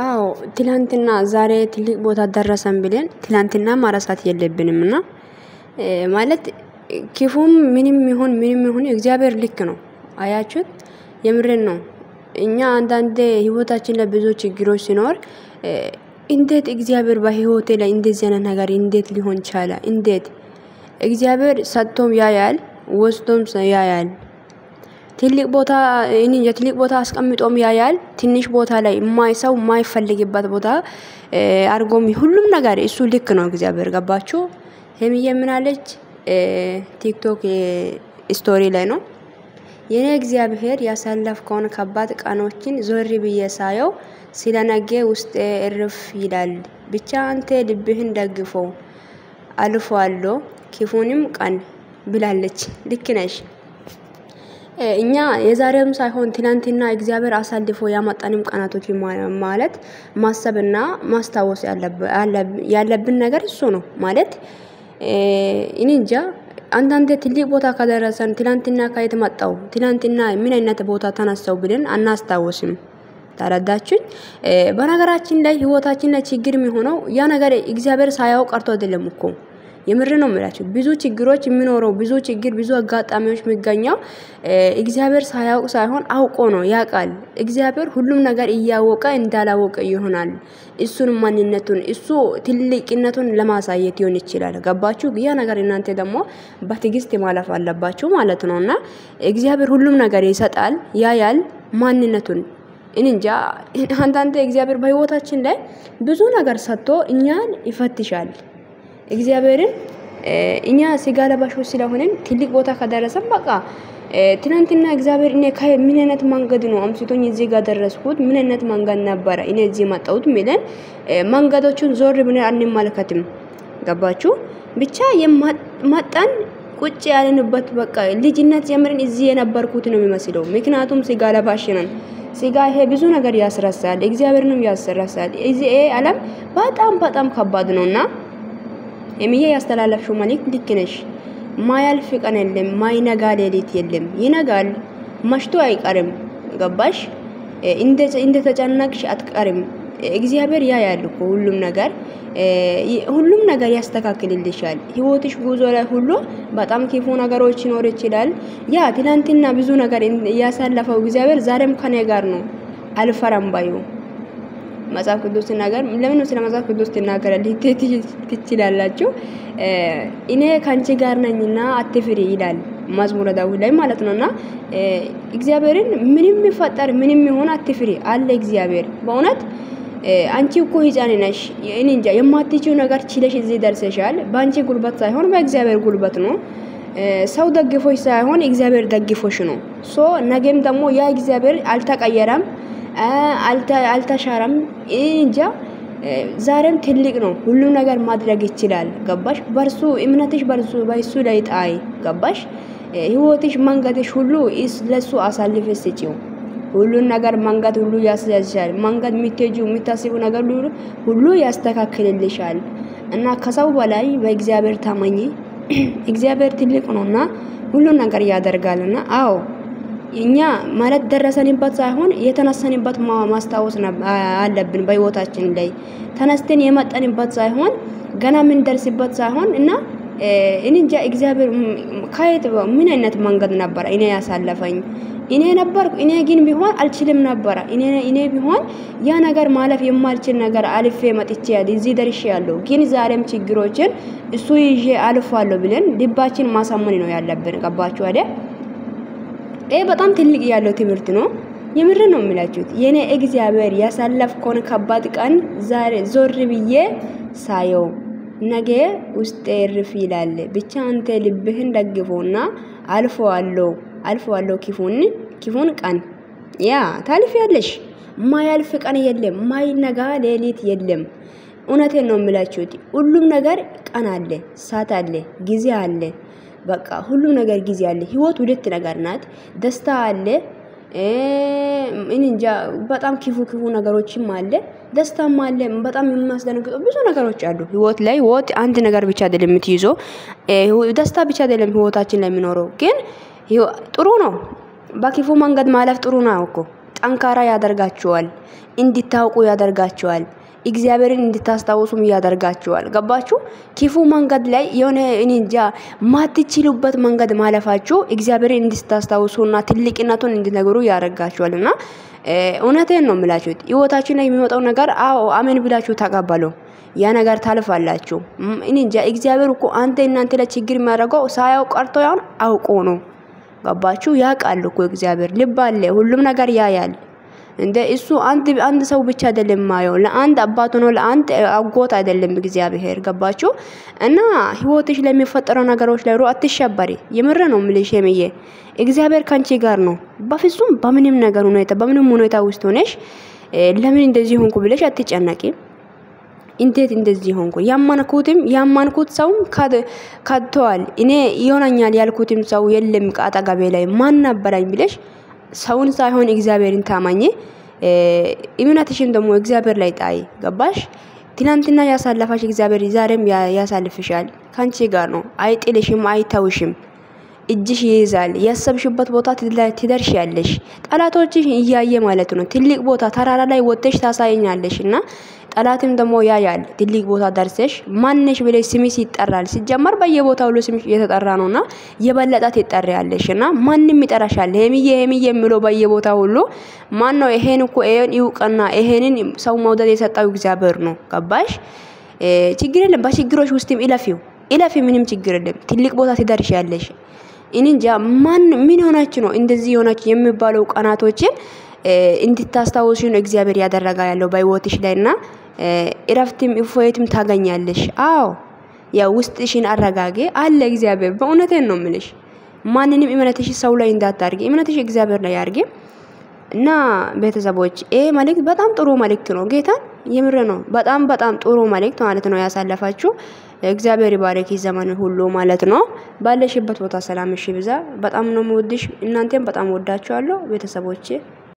አዎ ትላንትና ዛሬ ትልቅ ቦታ ደረሰን ብለን ትላንትና ማረሳት የለብንምና ማለት ክፉም ምንም ይሁን እግዚአብሔር ልክ ነው። አያችሁት የምረን ነው። እኛ አንዳንዴ ህይወታችን ላይ ብዙ ችግሮች ሲኖር እንዴት እግዚአብሔር በህይወቴ ላይ እንደዚህ አይነት ነገር እንዴት ሊሆን ቻለ? እንዴት እግዚአብሔር ሰጥቶም ያያል ወስዶም ያያል። ትልቅ ቦታ የትልቅ ቦታ አስቀምጦም ያያል። ትንሽ ቦታ ላይ የማይሰው የማይፈልግበት ቦታ አርጎም ሁሉም ነገር እሱ ልክ ነው። እግዚአብሔር ገባችሁ? ሄምዬ ምን አለች? ቲክቶክ ስቶሪ ላይ ነው የኔ እግዚአብሔር ያሳለፍከውን ከባድ ቀኖችን ዞር ብዬ ሳየው ስለነገ ውስጥ እርፍ ይላል። ብቻ አንተ ልብህን ደግፈው አልፏለሁ ክፉንም ቀን ብላለች። ልክ ነሽ። እኛ የዛሬም ሳይሆን ትናንትና እግዚአብሔር አሳልፎ ያመጣንም ቀናቶች ማለት ማሰብና ማስታወስ ያለብን ነገር እሱ ነው ማለት እኔ እንጃ። አንዳንዴ ትልቅ ቦታ ከደረሰን ትናንትና ከየት መጣው ትናንትና ምን አይነት ቦታ ተነሳው ብለን አናስታውስም። ተረዳችሁኝ? በነገራችን ላይ ህይወታችን ላይ ችግር የሚሆነው ያ ነገር እግዚአብሔር ሳያውቅ ቀርቶ አይደለም እኮ የምር ነው የምላችሁ። ብዙ ችግሮች የሚኖረው ብዙ ችግር ብዙ አጋጣሚዎች የሚገኘው እግዚአብሔር ሳያውቅ ሳይሆን አውቆ ነው። ያውቃል። እግዚአብሔር ሁሉም ነገር እያወቀ እንዳላወቀ ይሆናል። እሱን ማንነቱን እሱ ትልቅነቱን ለማሳየት ይሆን ይችላል። ገባችሁ? ያ ነገር እናንተ ደግሞ በትዕግስት ማለፍ አለባችሁ ማለት ነውና እግዚአብሔር ሁሉም ነገር ይሰጣል፣ ያያል ማንነቱን። እንጃ አንዳንዴ እግዚአብሔር በህይወታችን ላይ ብዙ ነገር ሰጥቶ እኛን ይፈትሻል። እግዚአብሔርን እኛ ስጋ ለባሾች ስለሆነን ትልቅ ቦታ ከደረሰን በቃ ትናንትና እግዚአብሔር እኔ ምን አይነት መንገድ ነው አምስቶኝ እዚህ ጋር ደረስኩት ምን አይነት መንገድ ነበር እኔ እዚህ መጣሁት ሚለን መንገዶቹን ዞር ብለን አንመለከትም። ገባችሁ? ብቻ የማጣን ቁጭ ያለንበት በቃ ልጅነት ጀምረን እዚህ የነበርኩት ነው የሚመስለው። ምክንያቱም ስጋ ለባሽ ነን። ስጋ ይሄ ብዙ ነገር ያስረሳል፣ እግዚአብሔርንም ያስረሳል። እዚህ ዓለም በጣም ከባድ ነውና የሚዬ ያስተላለፍሽው መልእክት ልክ ነሽ። ማያልፍ ቀን የለም፣ ማይነጋ ሌሊት የለም። ይነጋል፣ መሽቶ አይቀርም። ገባሽ? እንደ ተጨነቅሽ አትቀርም። እግዚአብሔር ያያል እኮ ሁሉም ነገር ያስተካክልልሻል። ህይወትሽ ጉዞ ላይ ሁሉ በጣም ክፉ ነገሮች ይኖር ይችላል። ያ ትናንትና ብዙ ነገር ያሳለፈው እግዚአብሔር ዛሬም ከኔ ጋር ነው አልፈራም ባዩ መጽሐፍ ቅዱስ ነገር ለምን ነው ስለ መጽሐፍ ቅዱስ ትናገራለህ ትችላላችሁ። እኔ ካንቺ ጋር ነኝና አትፍሪ ይላል መዝሙረ ዳዊት ላይ ማለት ነውና እግዚአብሔርን ምንም ይፈጠር ምንም ይሆን አትፍሪ አለ እግዚአብሔር። በእውነት አንቺ እኮ ህፃን ነሽ። እኔ እንጃ የማትችይው ነገር ችለሽ እዚህ ደርሰሻል። ባንቺ ጉልበት ሳይሆን በእግዚአብሔር ጉልበት ነው። ሰው ደግፎሽ ሳይሆን እግዚአብሔር ደግፎሽ ነው። ነገም ደግሞ ያ እግዚአብሔር አልተቀየረም፣ አልተሻረም። እንጃ ዛሬም ትልቅ ነው። ሁሉ ነገር ማድረግ ይችላል። ገባሽ? በርሱ እምነትሽ በሱ ላይ ጣይ። ገባሽ? ህይወትሽ መንገድሽ ሁሉ ለሱ አሳልፈሽ ስጪው። ሁሉን ነገር መንገድ ሁሉ ያስያዝሻል። መንገድ የምትሄጂው የምታስቢው ነገር ሁሉ ያስተካክልልሻል። እና ከሰው በላይ በእግዚአብሔር ታመኚ። እግዚአብሔር ትልቅ ነውና ሁሉ ነገር ያደርጋልና አዎ እኛ ማለት ደረሰንበት ሳይሆን የተነሳንበት ማስታወስ አለብን። በህይወታችን ላይ ተነስተን የመጣንበት ሳይሆን ገና ምን ደርስበት ሳይሆን እና እንጃ እግዚአብሔር ካይት ምን አይነት መንገድ ነበር እኔ ያሳለፈኝ እኔ ግን ቢሆን አልችልም ነበር። እኔ ቢሆን ያ ነገር ማለፍ የማልችል ነገር አልፌ መጥቼ እዚህ ደርሼያለሁ። ግን ዛሬም ችግሮችን እሱ ይዤ አልፋለሁ ብለን ልባችን ማሳመን ነው ያለብን። ገባችሁ አይደል? በጣም ትልቅ ያለው ትምህርት ነው። የምር ነው የሚላችሁት። የኔ እግዚአብሔር ያሳለፍከውን ከባድ ቀን ዛሬ ዞር ብዬ ሳየው ነገ ውስጥ እርፍ ይላል። ብቻ አንተ ልብህን ደግፈውና አልፈዋለሁ ክፉን ቀን ያ ታልፊያለሽ። ማያልፍ ቀን የለም፣ ማይነጋ ሌሊት የለም። እውነቴን ነው የሚላችሁት። ሁሉም ነገር ቀን አለ፣ ሰዓት አለ፣ ጊዜ አለ። በቃ ሁሉ ነገር ጊዜ አለ። ህይወት ሁለት ነገር ናት። ደስታ አለ፣ እንጃ በጣም ክፉ ነገሮችም አለ፣ ደስታም አለ። በጣም የሚያስደንቁ ብዙ ነገሮች አሉ ህይወት ላይ። ህይወት አንድ ነገር ብቻ አይደለም የምትይዘው። ደስታ ብቻ አይደለም ህይወታችን ላይ የሚኖረው። ግን ጥሩ ነው፣ በክፉ መንገድ ማለፍ ጥሩ ነው እኮ። ጠንካራ ያደርጋችኋል እንድታውቁ ያደርጋችኋል እግዚአብሔርን እንድታስታውሱም ያደርጋችኋል ገባችሁ ክፉ መንገድ ላይ የሆነ እንጃ ማትችሉበት መንገድ ማለፋችሁ እግዚአብሔርን እንድታስታውሱና ትልቅነቱን እንድትነግሩ ያደርጋችኋልና እውነቴን ነው የምላችሁት ህይወታችሁ ላይ የሚወጣው ነገር አዎ አሜን ብላችሁ ተቀበሉ ያ ነገር ታልፋላችሁ እንጃ እግዚአብሔር እኮ እናንተ ላይ ችግር የሚያደርገው ሳያው ቀርቶ ያውን አውቆ ነው ገባችሁ ያውቃል እኮ እግዚአብሔር ልብ አለ ሁሉም ነገር ያያል እንደ እሱ አንድ ሰው ብቻ አይደለም ማየው ለአንድ አባቱ ነው ለአንድ አጎት አይደለም እግዚአብሔር ገባችሁ እና ህይወትሽ ለሚፈጠረው ነገሮች ላይ አትሸበሪ የምረ ነው ምልሽ የምዬ እግዚአብሔር ካንቺ ጋር ነው በፍጹም በምንም ነገር በምንም ሁኔታ ውስጥ ሆነሽ ለምን እንደዚህ ሆንኩ ብለሽ አትጨነቂ እንዴት እንደዚህ ሆንኩ ያማንኩት ሰው ካድቷል እኔ ይሆነኛል ያልኩትም ሰው የለም ቃጣጋቤ ላይ ማን ነበረኝ ብለሽ ሰውን ሳይሆን እግዚአብሔርን ታማኝ እምነትሽን ደግሞ እግዚአብሔር ላይ ጣይ ገባሽ ትናንትና ያሳለፈሽ እግዚአብሔር ዛሬም ያሳልፍሻል ካንቺ ጋር ነው አይጥልሽም አይተውሽም እጅሽ ይይዛል ያሰብሽበት ቦታ ትደርሻለሽ ጠላቶችሽ እያየ ማለት ነው ትልቅ ቦታ ተራራ ላይ ወጥተሽ ታሳየኛለሽና ጠላትም ደግሞ ያያል ትልቅ ቦታ ደርሰሽ ማንነሽ ብለሽ ስምሽ ይጠራል ሲጀመር በየቦታው ሁሉ ስምሽ እየተጠራ ነውና የበለጣት ይጠራያለሽና ማንንም ይጠራሻል ሄሚዬ የሚለው በየቦታው ሁሉ ማን ነው ይሄን እኮ ይውቀና ይሄንን ሰው መውደድ የሰጠው እግዚአብሔር ነው ገባሽ ችግር የለም በችግሮች ውስጥም ኢላፊ ምንም ችግር የለም ትልቅ ቦታ ትደርሻለሽ እንጃ ምን ሆናችሁ ነው እንደዚህ ሆናችሁ የሚባለው ቀናቶችን እንድታስታውሱ ነው እግዚአብሔር ያደረጋ ያለው በህይወትሽ ላይና እረፍትም እፎይትም ታገኛለሽ አዎ ያ ውስጥሽን አረጋጌ አለ እግዚአብሔር በእውነቴን ነው ምልሽ ማንንም እምነትሽ ሰው ላይ እንዳታርጊ እምነትሽ እግዚአብሔር ላይ ያርጊ እና ቤተሰቦች መልእክት በጣም ጥሩ መልእክት ነው ጌታን የምረ ነው በጣም ጥሩ መልእክት ማለት ነው ያሳለፋችሁ እግዚአብሔር ይባርክ ዘመን ሁሉ ማለት ነው ባለሽበት ቦታ ሰላምሽ ይብዛ በጣም ነው የምወድሽ እናንተም በጣም ወዳችኋለሁ ቤተሰቦቼ